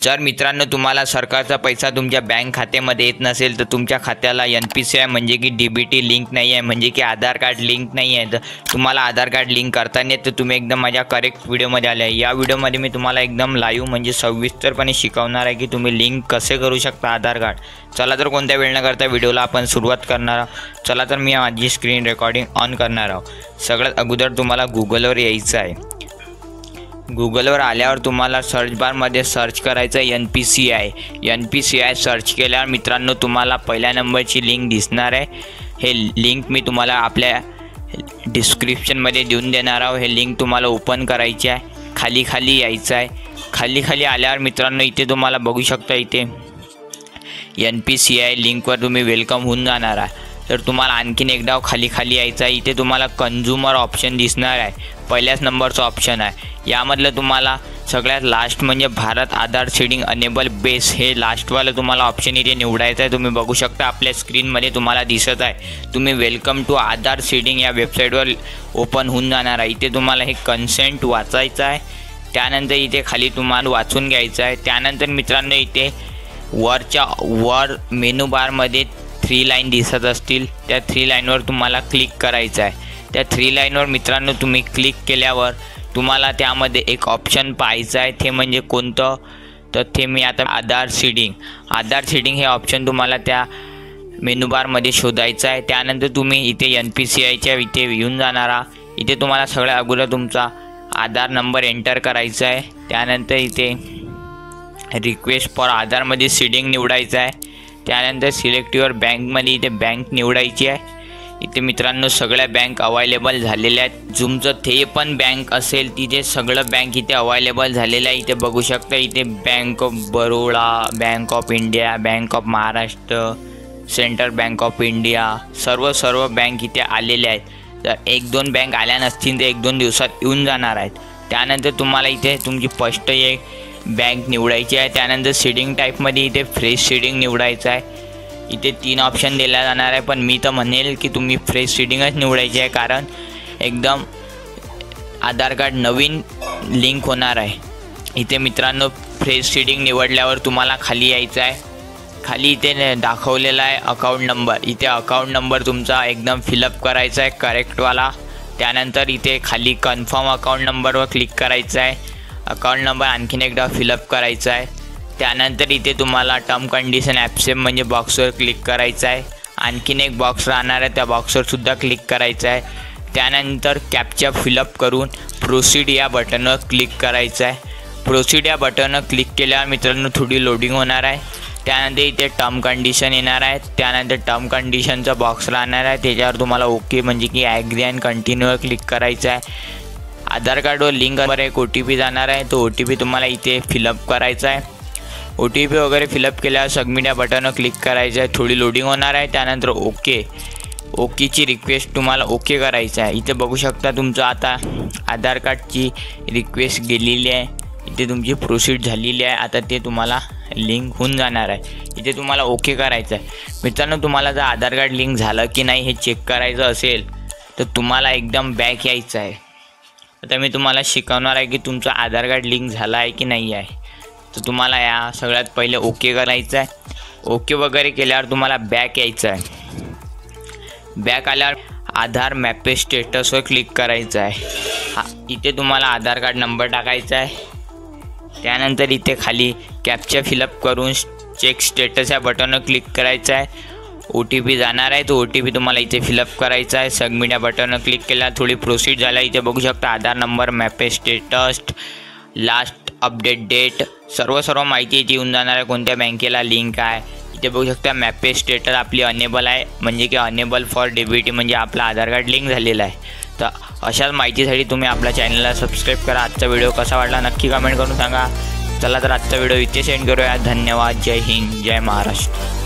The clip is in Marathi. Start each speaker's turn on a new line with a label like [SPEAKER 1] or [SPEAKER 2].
[SPEAKER 1] जर मित्रांनो तुम्हाला सरकारचा पैसा तुमच्या बँक खात्यामध्ये येत नसेल तर तुमच्या खात्याला NPCI म्हणजे की DBT लिंक नाही आहे, म्हणजे की आधार कार्ड लिंक नाही आहे, तर तुम्हाला आधार कार्ड लिंक करताना तर तुम्ही एकदम माझ्या करेक्ट व्हिडिओमध्ये आले आहे। या व्हिडिओमध्ये मी तुम्हाला एकदम लाईव्ह म्हणजे सविस्तरपणे शिकवणार आहे की तुम्ही लिंक कसे करू शकता आधार कार्ड। चला तर कोणत्या वेळ न करता व्हिडिओला आपण सुरुवात करणार आहोत। चला तर मी माझी स्क्रीन रेकॉर्डिंग ऑन करणार आहोत। सगळ्यात अगोदर तुम्हाला गुगलवर यायचं आहे। गुगलवर आल्यावर तुम्हाला सर्च बारमध्ये सर्च करायचं NPCI सर्च केल्यावर मित्रांनो तुम्हाला पहिल्या नंबरची लिंक दिसणार आहे। हे लिंक मी तुम्हाला आपल्या डिस्क्रिप्शनमध्ये देऊन देणार आहोत। हे लिंक तुम्हाला ओपन करायची आहे। खाली यायचं आहे। खाली आल्यावर मित्रांनो इथे तुम्हाला बघू शकता, इथे NPCI लिंकवर तुम्ही वेलकम होऊन जाणार आहे। तर तुम्हाला आणखीन एकदा खाली यायचं आहे। इथे तुम्हाला कंझ्युमर ऑप्शन दिसणार आहे, पहिल्याच नंबरचा ऑप्शन आहे। यामधलं तुम्हाला सगळ्यात लास्ट म्हणजे भारत आधार सीडिंग अनेबल बेस हे लास्टवालं तुम्हाला ऑप्शन इथे निवडायचं आहे। तुम्ही बघू शकता आपल्या स्क्रीनमध्ये तुम्हाला दिसत आहे। तुम्ही वेलकम टू आधार सीडिंग या वेबसाईटवर ओपन होऊन जाणार आहे। इथे तुम्हाला हे कन्सेंट वाचायचं आहे। त्यानंतर इथे खाली तुम्हाला वाचून घ्यायचं आहे। त्यानंतर मित्रांनो इथे वर मेनू बारमध्ये 3 लाईन दिसत असतील, त्या 3 लाईनवर तुम्हाला क्लिक करायचं आहे। त्या 3 लाईनवर मित्रांनो तुम्ही क्लिक केल्यावर तुम्हाला त्यामध्ये एक ऑप्शन पाहायचं आहे, ते म्हणजे कोणतं, तर ते मी आता आधार सीडिंग हे ऑप्शन तुम्हाला त्या मेनू बारमध्ये शोधायचं आहे। त्यानंतर तुम्ही इथे NPCIच्या इथे येऊन जाणार आहात। इथे तुम्हाला सगळ्यात अगोदर तुमचा आधार नंबर एंटर करायचा आहे। त्यानंतर इथे रिक्वेस्ट फॉर आधारमध्ये सीडिंग निवडायचं आहे। त्यानंतर सिलेक्ट युअर बँकमध्ये इथे बँक निवडायची आहे। इथे मित्रांनो सगळ्या बँक अवेलेबल झालेल्या आहेत। तुमचं ते पण बँक असेल तिथे सगळं बँक इथे अवेलेबल झालेलं आहे। इथे बघू शकता, इथे bank of Baroda, bank of India, bank of Maharashtra, central bank of India, सर्व बँक इथे आलेल्या आहेत। तर 1-2 बँक आल्या नसतील तर 1-2 दिवसात येऊन जाणार आहेत। त्यानंतर तुम्हाला इथे तुमची फर्स्ट एक बँक निवडायची आहे। त्यानंतर सीडिंग टाईपमध्ये इथे फ्रेश सीडिंग निवडायचं आहे। इथे 3 ऑप्शन दिला जाणार आहे, पण मी तर म्हणेल की तुम्ही फ्रेश सीडिंगच निवडायची आहे, कारण एकदम आधार कार्ड नवीन लिंक होणार आहे। इथे मित्रांनो फ्रेश सीडिंग निवडल्यावर तुम्हाला खाली यायचं आहे। खाली इथे दाखवलेला आहे अकाउंट नंबर, इथे अकाउंट नंबर तुमचा एकदम फिलअप करायचा आहे करेक्टवाला। त्यानंतर इथे खाली कन्फर्म अकाउंट नंबरवर क्लिक करायचं आहे। अकाउंट नंबर आणखीन एकदा फिलअप करायचा आहे। त्यानंतर इथे तुम्हाला टर्म कंडिशन ॲक्सेप्ट म्हणजे बॉक्सवर क्लिक करायचं आहे। आणखीन एक बॉक्स राहणार आहे, त्या बॉक्सवर सुद्धा क्लिक करायचं आहे। त्यानंतर कॅप्चा फिलअप करून प्रोसीड या बटनवर क्लिक करायचं आहे। प्रोसीड या बटनवर क्लिक केल्यावर मित्रांनो थोडी लोडिंग होणार आहे। त्यानंतर इथे टर्म कंडिशन येणार आहे। त्यानंतर टर्म कंडिशनचा बॉक्स राहणार आहे, त्याच्यावर तुम्हाला ओके म्हणजे की ॲग्री अँड कंटिन्यूवर क्लिक करायचं आहे। आधार कार्डवर लिंकवर एक OTP जाणार आहे, तो OTP तुम्हाला इथे फिलअप करायचा आहे। OTP वगैरे फिलअप केल्यावर सबमिट या बटनवर क्लिक करायचं आहे। थोडी लोडिंग होणार आहे। त्यानंतर ओकेची रिक्वेस्ट तुम्हाला ओके करायचं आहे। इथे बघू शकता तुमचं आता आधार कार्डची रिक्वेस्ट गेलेली आहे, इथे तुमची प्रोसीड झालेली आहे। आता ते तुम्हाला लिंक होऊन जाणार आहे। इथे तुम्हाला ओके करायचं आहे। मित्रांनो तुम्हाला जर आधार कार्ड लिंक झालं की नाही हे चेक करायचं असेल तर तुम्हाला एकदम बॅक यायचं आहे। आता मी तुम्हाला शिकवणार आहे की तुमचं आधार कार्ड लिंक झालं आहे की नाही आहे। तर तुम्हाला या सगळ्यात पहिले ओके करायचं आहे। ओके वगैरे केल्यावर तुम्हाला बॅक यायचं आहे। बॅक आल्यावर आधार मॅपे स्टेटसवर क्लिक करायचं आहे। इथे तुम्हाला आधार कार्ड नंबर टाकायचा आहे। त्यानंतर इथे खाली कॅप्चा फिलअप करून चेक स्टेटस या बटनवर क्लिक करायचं आहे। OTP जाणार आहे, तो OTP तुम्हाला इथे फिलअप करायचा आहे। सबमिट या बटनवर क्लिक केल्यावर थोडी प्रोसीड झाला। इथे बघू शकता आधार नंबर, मॅपे स्टेटस, लास्ट अपडेट डेट, सर्व माहिती इथे येऊन जाणार आहे, कोणत्या बँकेला लिंक आहे। इथे बघू शकता मॅपे स्टेटस आपली अनेबल आहे, म्हणजे की अनेबल फॉर DBT म्हणजे आपला आधार कार्ड लिंक झालेला आहे। तर अशाच माहितीसाठी तुम्ही आपल्या चॅनलला सबस्क्राईब करा। आजचा व्हिडिओ कसा वाटला नक्की कमेंट करून सांगा। चला तर आजचा व्हिडिओ इथे सेंड करूया। धन्यवाद। जय हिंद, जय महाराष्ट्र।